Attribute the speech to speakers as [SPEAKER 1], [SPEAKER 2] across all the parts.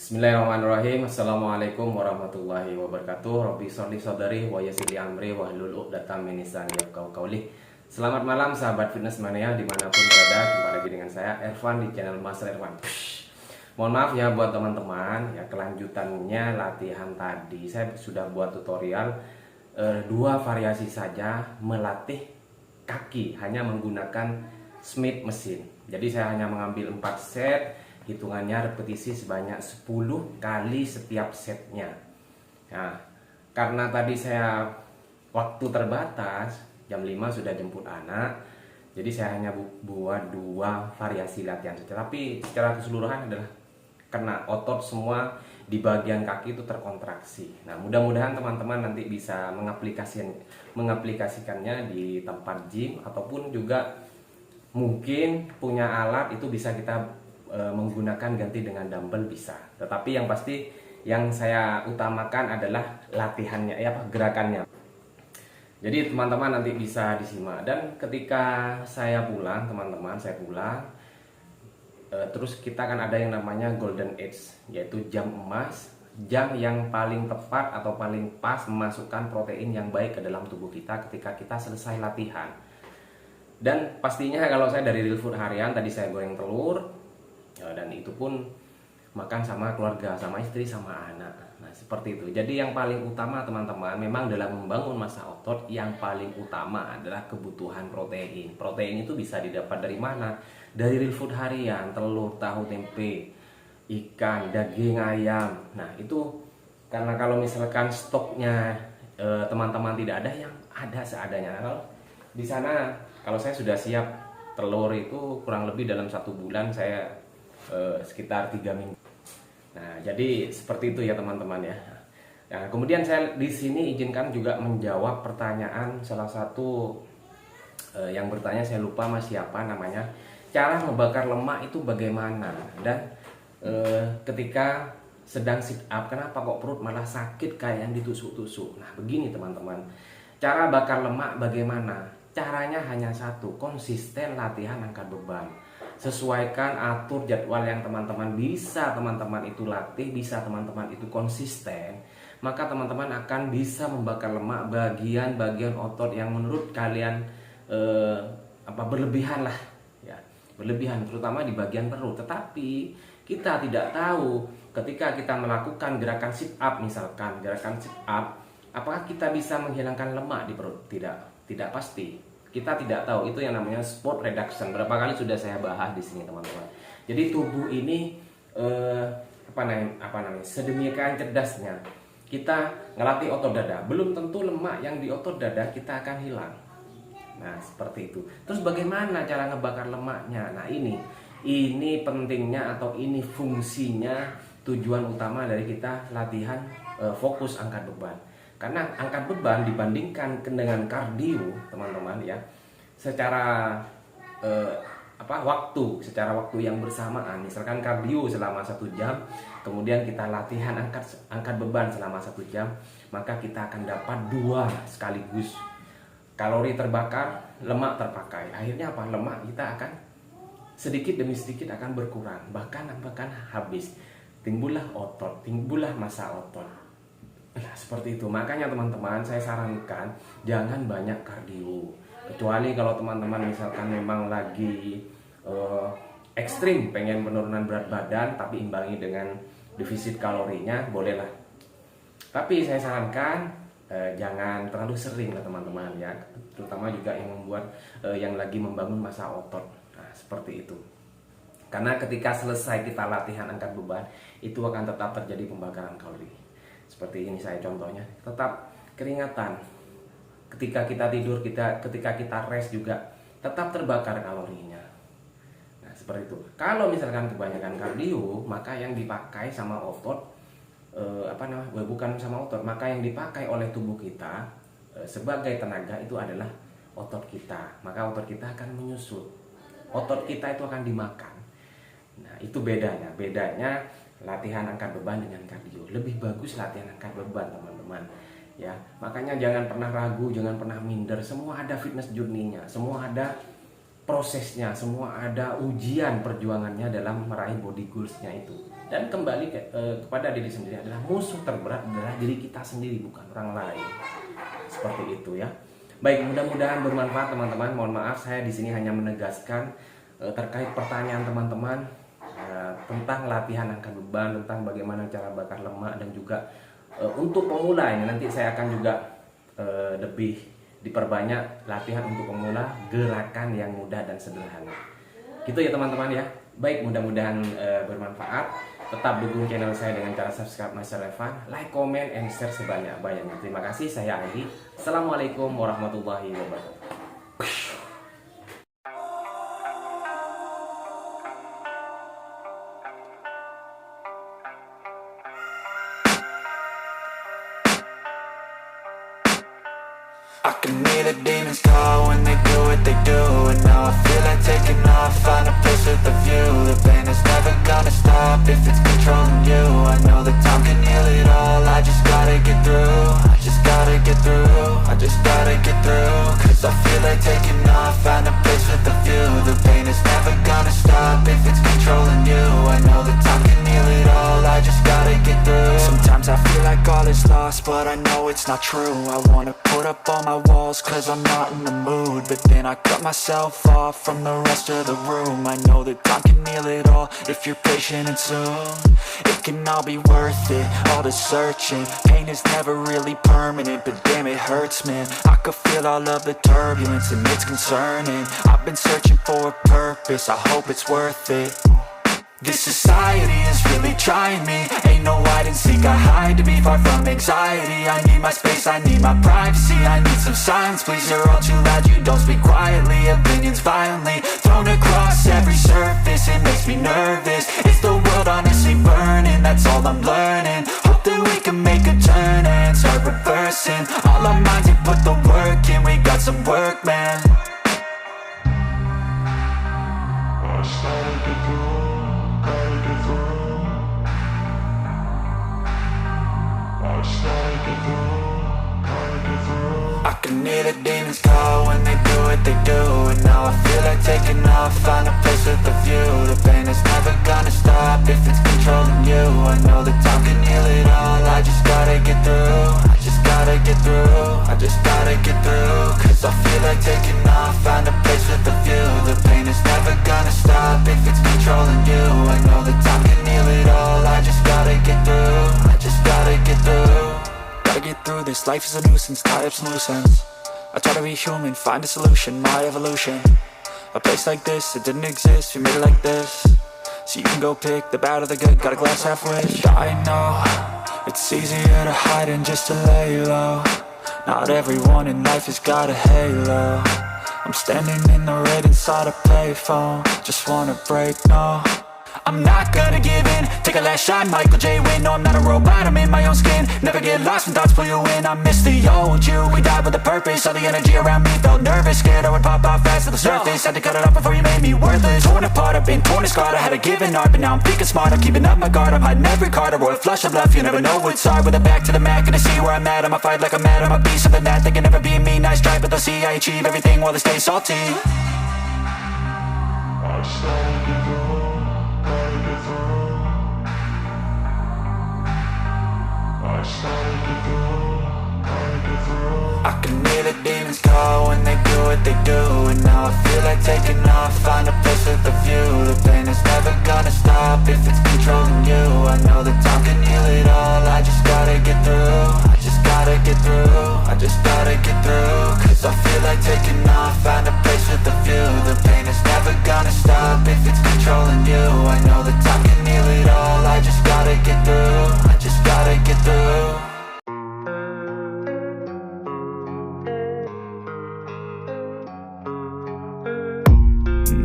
[SPEAKER 1] Bismillahirrahmanirrahim. Assalamualaikum warahmatullahi wabarakatuh. Rabbi sholli shodri wa yassir li amri wahlul 'uqdatam min lisani yafqahu qawli. Selamat malam sahabat fitness mania dimanapun berada. Jumpa lagi dengan saya Ervan di channel Mas Ervan. Mohon maaf ya buat teman-teman ya, kelanjutannya latihan tadi saya sudah buat tutorial dua variasi saja melatih kaki hanya menggunakan Smith mesin. Jadi saya hanya mengambil 4 set, hitungannya repetisi sebanyak 10 kali setiap setnya. Nah, karena tadi saya waktu terbatas, jam 5 sudah jemput anak, jadi saya hanya buat dua variasi latihan saja. Tapi secara keseluruhan adalah karena otot semua di bagian kaki itu terkontraksi. Nah, mudah-mudahan teman-teman nanti bisa mengaplikasikannya di tempat gym ataupun juga mungkin punya alat itu bisa kita menggunakan ganti dengan dumbbell bisa. Tetapi yang pasti yang saya utamakan adalah latihannya ya, gerakannya. Jadi teman-teman nanti bisa disimak. Dan ketika saya pulang, teman-teman saya pulang, terus kita akan ada yang namanya golden age, yaitu jam emas, jam yang paling tepat atau paling pas memasukkan protein yang baik ke dalam tubuh kita ketika kita selesai latihan. Dan pastinya kalau saya dari real food harian, tadi saya goreng telur, dan itu pun makan sama keluarga, sama istri, sama anak. Nah seperti itu. Jadi yang paling utama teman-teman, memang dalam membangun massa otot yang paling utama adalah kebutuhan protein. Protein itu bisa didapat dari mana? Dari real food harian, telur, tahu, tempe, ikan, daging ayam. Nah itu karena kalau misalkan stoknya teman-teman tidak ada, yang ada seadanya. Kalau di sana, kalau saya sudah siap telur itu kurang lebih dalam 1 bulan saya sekitar 3 minggu. Nah, jadi seperti itu ya teman-teman ya. Nah, kemudian saya di sini izinkan juga menjawab pertanyaan salah satu yang bertanya, saya lupa mas siapa namanya. Cara membakar lemak itu bagaimana? Dan ketika sedang sit up, kenapa kok perut malah sakit kayak yang ditusuk-tusuk? Nah, begini teman-teman. Cara bakar lemak bagaimana? Caranya hanya satu, konsisten latihan angkat beban. Sesuaikan, atur jadwal yang teman-teman bisa teman-teman itu latih, bisa teman-teman itu konsisten, maka teman-teman akan bisa membakar lemak bagian-bagian otot yang menurut kalian berlebihan lah ya, berlebihan terutama di bagian perut. Tetapi kita tidak tahu ketika kita melakukan gerakan sit up, misalkan gerakan sit up, apakah kita bisa menghilangkan lemak di perut? Tidak pasti. Kita tidak tahu, itu yang namanya spot reduction. Berapa kali sudah saya bahas di sini teman-teman. Jadi tubuh ini sedemikian cerdasnya. Kita ngelatih otot dada, belum tentu lemak yang di otot dada kita akan hilang. Nah seperti itu. Terus bagaimana cara ngebakar lemaknya? Nah ini pentingnya atau ini fungsinya, tujuan utama dari kita latihan fokus angkat beban. Karena angkat beban dibandingkan dengan kardio teman-teman ya, secara secara waktu yang bersamaan, misalkan kardio selama 1 jam, kemudian kita latihan angkat beban selama 1 jam, maka kita akan dapat 2 sekaligus. Kalori terbakar, lemak terpakai. Akhirnya apa? Lemak kita akan sedikit demi sedikit akan berkurang, bahkan habis. Timbullah otot, timbullah massa otot. Nah seperti itu. Makanya teman-teman saya sarankan jangan banyak kardio, kecuali kalau teman-teman misalkan memang lagi ekstrim pengen penurunan berat badan tapi imbangi dengan defisit kalorinya, bolehlah. Tapi saya sarankan jangan terlalu sering lah teman-teman ya, terutama juga yang membuat yang lagi membangun massa otot. Nah seperti itu. Karena ketika selesai kita latihan angkat beban, itu akan tetap terjadi pembakaran kalori. Seperti ini saya contohnya, tetap keringatan. Ketika kita tidur, ketika kita rest juga tetap terbakar kalorinya. Nah seperti itu. Kalau misalkan kebanyakan kardio, maka yang dipakai sama otot bukan sama otot, maka yang dipakai oleh tubuh kita sebagai tenaga itu adalah otot kita. Maka otot kita akan menyusut, otot kita itu akan dimakan. Nah itu bedanya latihan angkat beban dengan kardio. Lebih bagus latihan angkat beban teman-teman ya. Makanya jangan pernah ragu, jangan pernah minder. Semua ada fitness journey-nya, semua ada prosesnya, semua ada ujian perjuangannya dalam meraih body goals-nya itu. Dan kembali kepada diri sendiri adalah musuh terberat adalah diri kita sendiri, bukan orang lain. Seperti itu ya. Baik, mudah-mudahan bermanfaat teman-teman. Mohon maaf saya di sini hanya menegaskan terkait pertanyaan teman-teman tentang latihan angkat beban, tentang bagaimana cara bakar lemak, dan juga untuk pemula ini nanti saya akan juga lebih diperbanyak latihan untuk pemula, gerakan yang mudah dan sederhana. Gitu ya teman-teman ya. Baik, mudah-mudahan bermanfaat. Tetap dukung channel saya dengan cara subscribe Master Evan, like, comment, and share sebanyak-banyaknya. Terima kasih, saya Adi. Assalamualaikum warahmatullahi wabarakatuh.
[SPEAKER 2] I can hear the demons call when they do what they do. And now I feel like taking off, find a place with a view. The pain is never gonna stop if it's controlling you. I know that time can heal it all, I just gotta get through. I just gotta get through, I just gotta get through. Cause I feel like taking off, find a place with a view. The pain is never gonna stop if it's controlling you. I know that time can heal it all, I just gotta get through. Sometimes I feel like all is lost, but I know it's not true. I wanna put up all my walls cause I'm not in the mood, but then I cut myself off from the rest of the room. I know that time can heal it all if you're patient, and soon it can all be worth it, all the searching. Pain is never really permanent, but damn it hurts, man. I could feel all of the turbulence and it's concerning. I've been searching for a purpose, I hope it's worth it. This society is really trying me. Ain't no hide and seek, I hide to be far from anxiety. I need my space, I need my privacy. I need some silence, please, you're all too loud. You don't speak quietly, opinions violently thrown across every surface. It makes me nervous, is the world honestly burning? That's all I'm learning. Hope that we can make a turn and start reversing all our minds and put the work in. We got some work, man. I started to do. I can hear the demons call when they do what they do. And now I feel like taking off, find a place with a view. The pain is never gonna stop if it's controlling you. I know that time can heal it all, I just gotta get through. I just gotta get through, I just gotta get through. Cause I feel like taking off, find a place with a view. The pain is never gonna stop if it's controlling you. I know that time can heal it all, I just gotta get through. I just gotta get through. Gotta get through this, life is a nuisance, tie up some loose ends. I try to be human, find a solution, my evolution. A place like this, it didn't exist, we made it like this. So you can go pick the bad or the good, got a glass half wish. I know, it's easier to hide than just to lay low. Not everyone in life has got a halo. I'm standing in the red inside a payphone, just wanna break, no. I'm not gonna give in, take a last shot, Michael J. Win. No, I'm not a robot, I'm in my own skin. Never get lost when thoughts pull you in. I miss the old you, we died with a purpose. All the energy around me felt nervous, scared I would pop out fast to the surface. Had to cut it off before you made me worthless. Torn apart, I've been torn and scarred. I had a given art, but now I'm thinking smart. I'm keeping up my guard, I'm hiding every card. A royal flush of love, you never know what's hard. With a back to the mat, gonna see where I'm at. I'ma fight like I'm mad, I'ma be something that they can never be me. Nice try, but they'll see I achieve everything while they stay salty. I started to do. I can hear the demons call when they do what they do. And now I feel like taking off, find a place with a view. The pain is never gonna stop if it's controlling you. I know that time can heal it all, I just gotta get through. I just gotta get through, I just gotta get through. Cause I feel like taking off, find a place with a view. The pain is never gonna stop if it's controlling you. I know that time can heal it all, I just gotta get through. I just gotta get through.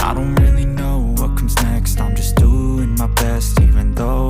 [SPEAKER 2] I don't really know what comes next, I'm just doing my best. Even though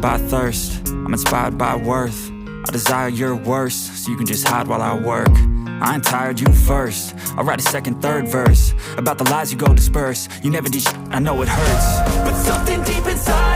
[SPEAKER 2] by thirst, I'm inspired by worth. I desire your worst, so you can just hide while I work. I ain't tired, you first. I'll write a second, third verse about the lies you go disperse. You never did shit, I know it hurts, but something deep inside